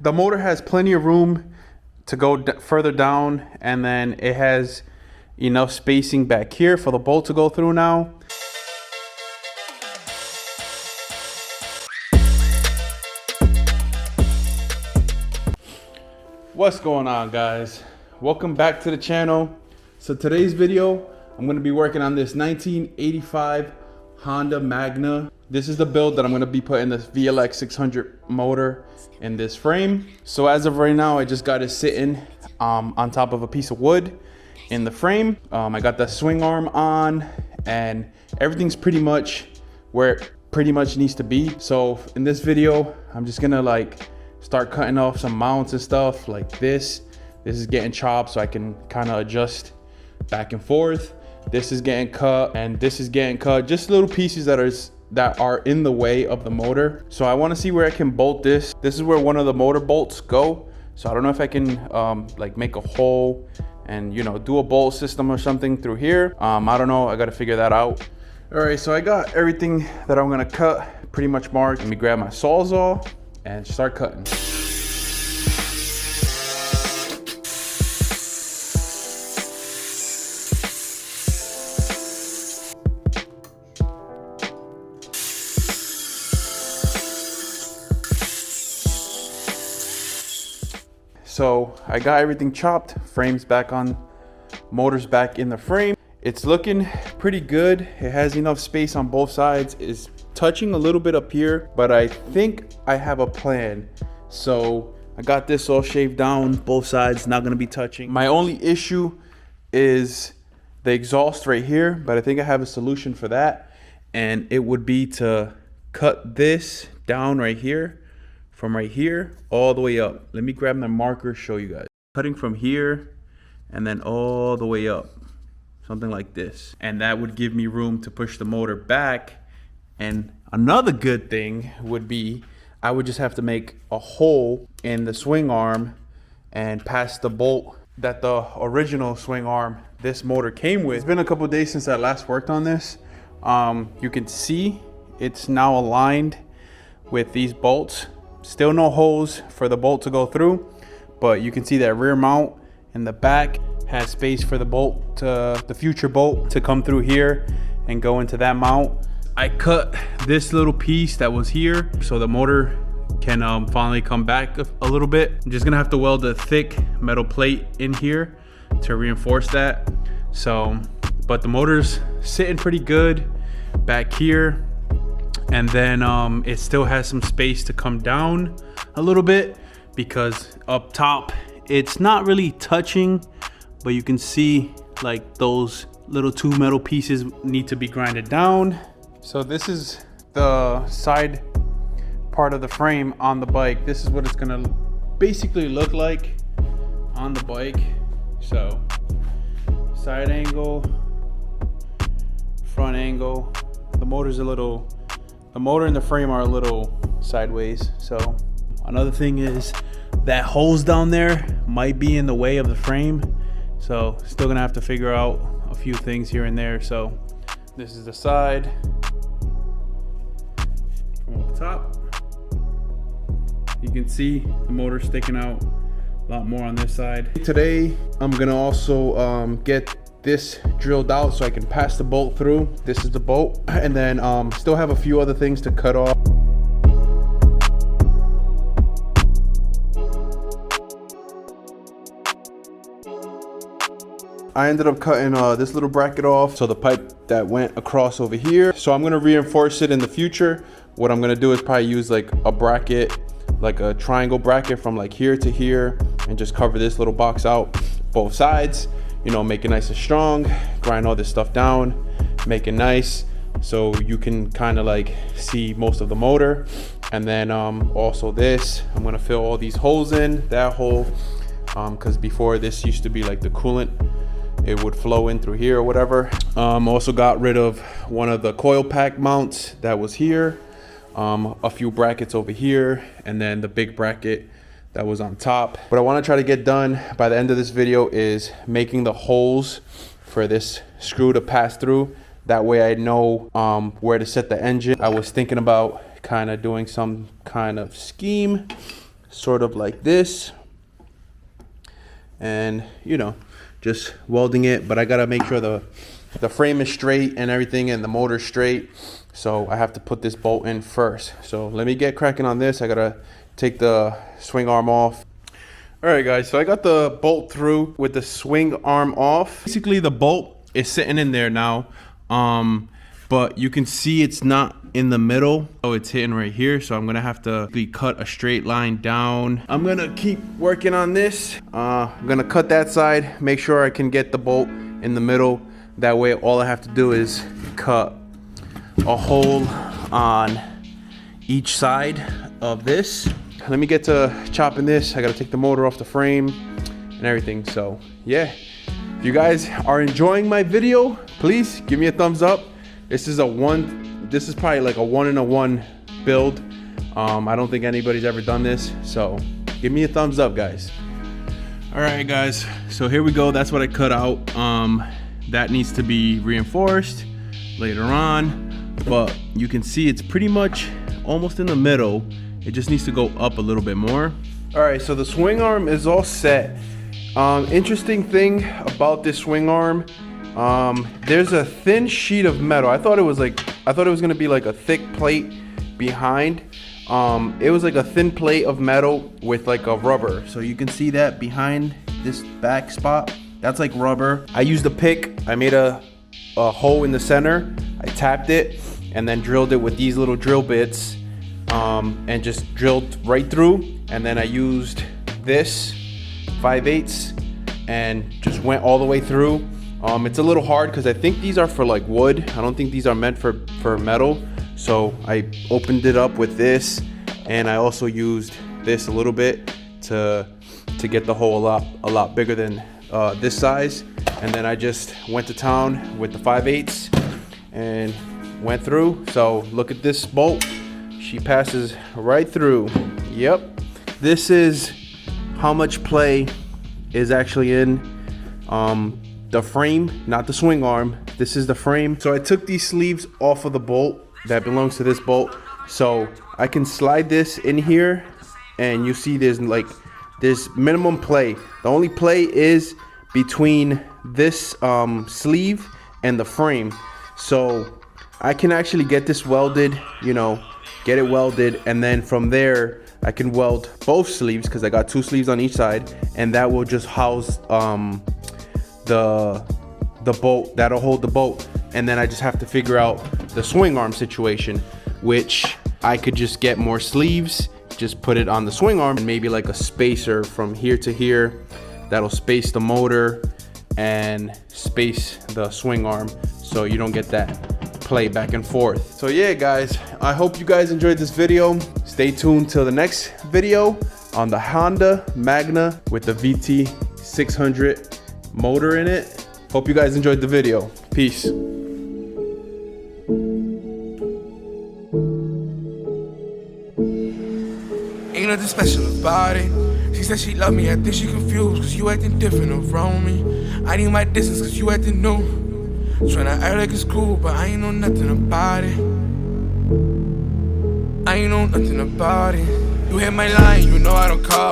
The motor has plenty of room to go further down, and then it has enough spacing back here for the bolt to go through now. What's going on, guys? Welcome back to the channel. So today's video, I'm going to be working on this 1985 Honda Magna. This is the build that I'm going to be putting this VLX600 motor in this frame. So as of right now, I just got it sitting on top of a piece of wood in the frame. I got the swing arm on, and everything's pretty much where it pretty much needs to be. So in this video, I'm just gonna start cutting off some mounts and stuff like this. This is getting chopped so I can kind of adjust back and forth. This is getting cut, and this is getting cut. Just little pieces that are in the way of the motor. So I want to see where I can bolt this. This is where one of the motor bolts go. So I don't know if I can make a hole and do a bolt system or something through here. I don't know. I got to figure that out. All right, so I got everything that I'm gonna cut pretty much marked. Let me grab my Sawzall and start cutting. So I got everything chopped, frames back on, motors back in the frame. It's looking pretty good. It has enough space on both sides. It's touching a little bit up here, but I think I have a plan. So I got this all shaved down, both sides, not gonna be touching. My only issue is the exhaust right here, but I think I have a solution for that. And it would be to cut this down right here, from right here all the way up. Let me grab my marker, show you guys. Cutting from here and then all the way up, something like this. And that would give me room to push the motor back. And another good thing would be I would just have to make a hole in the swing arm and pass the bolt that the original swing arm this motor came with. It's been a couple of days since I last worked on this. You can see it's now aligned with these bolts. Still no holes for the bolt to go through, but you can see that rear mount in the back has space for the bolt, the future bolt, to come through here and go into that mount. I cut this little piece that was here so the motor can finally come back a little bit. I'm just gonna have to weld a thick metal plate in here to reinforce that. So, but the motor's sitting pretty good back here. And then it still has some space to come down a little bit, because up top it's not really touching, but you can see like those little two metal pieces need to be grinded down. So this is the side part of the frame on the bike. This is what it's gonna basically look like on the bike. So side angle, front angle. The motor and the frame are a little sideways. So another thing is that holes down there might be in the way of the frame. So still gonna have to figure out a few things here and there. So this is the side from up top. You can see the motor sticking out a lot more on this side. Today I'm gonna also get this drilled out so I can pass the bolt through. This is the bolt, and then still have a few other things to cut off. I ended up cutting this little bracket off, so the pipe that went across over here. So I'm gonna reinforce it in the future. What I'm gonna do is probably use like a bracket, like a triangle bracket from like here to here, and just cover this little box out both sides. Make it nice and strong, grind all this stuff down, make it nice so you can kind of like see most of the motor. And then also this, I'm gonna fill all these holes in, that hole, because before this used to be like the coolant, it would flow in through here or whatever. Also got rid of one of the coil pack mounts that was here, a few brackets over here, and then the big bracket that was on top. What I want to try to get done by the end of this video is making the holes for this screw to pass through. That way I know where to set the engine. I was thinking about kind of doing some kind of scheme sort of like this, and you know, just welding it. But I gotta make sure the frame is straight and everything, and the motor's straight, so I have to put this bolt in first. So let me get cracking on this. I gotta take the swing arm off. All right guys, so I got the bolt through with the swing arm off. Basically the bolt is sitting in there now, but you can see it's not in the middle. Oh, it's hitting right here, so I'm gonna have to cut a straight line down. I'm gonna keep working on this. I'm gonna cut that side, make sure I can get the bolt in the middle. That way all I have to do is cut a hole on each side of this. Let me get to chopping this. I gotta take the motor off the frame and everything. So yeah, if you guys are enjoying my video, please give me a thumbs up. This is probably like a 1-in-1 build. I don't think anybody's ever done this, so give me a thumbs up, guys. All right guys, so here we go. That's what I cut out. That needs to be reinforced later on, but you can see it's pretty much almost in the middle. It just needs to go up a little bit more. All right, so the swing arm is all set. Interesting thing about this swing arm, there's a thin sheet of metal. I thought it was gonna be like a thick plate behind. It was like a thin plate of metal with like a rubber. So you can see that behind this back spot, that's like rubber. I used a pick. I made a hole in the center. I tapped it and then drilled it with these little drill bits. And just drilled right through, and then I used this 5/8 and just went all the way through. It's a little hard because I think these are for like wood. I don't think these are meant for metal. So I opened it up with this, and I also used this a little bit to get the hole a lot bigger than this size. And then I just went to town with the 5/8 and went through. So look at this bolt. She passes right through. Yep. This is how much play is actually in the frame, not the swing arm. This is the frame. So I took these sleeves off of the bolt that belongs to this bolt. So I can slide this in here, and you see there's minimum play. The only play is between this sleeve and the frame. So I can actually get this welded, you know, get it welded, and then from there I can weld both sleeves because I got 2 sleeves on each side, and that will just house the bolt. That'll hold the bolt, and then I just have to figure out the swing arm situation, which I could just get more sleeves, just put it on the swing arm, and maybe like a spacer from here to here that'll space the motor and space the swing arm, so you don't get that play back and forth. So yeah guys, I hope you guys enjoyed this video. Stay tuned till the next video on the Honda Magna with the VLX600 motor in it. Hope you guys enjoyed the video. Peace. Ain't nothing special about it. She said she love me, I think she confused, cause you acting different around me. I need my distance cause you acting new. Tryna act like it's cool, but I ain't know nothing about it. I ain't know nothing about it. You hit my line, you know I don't call.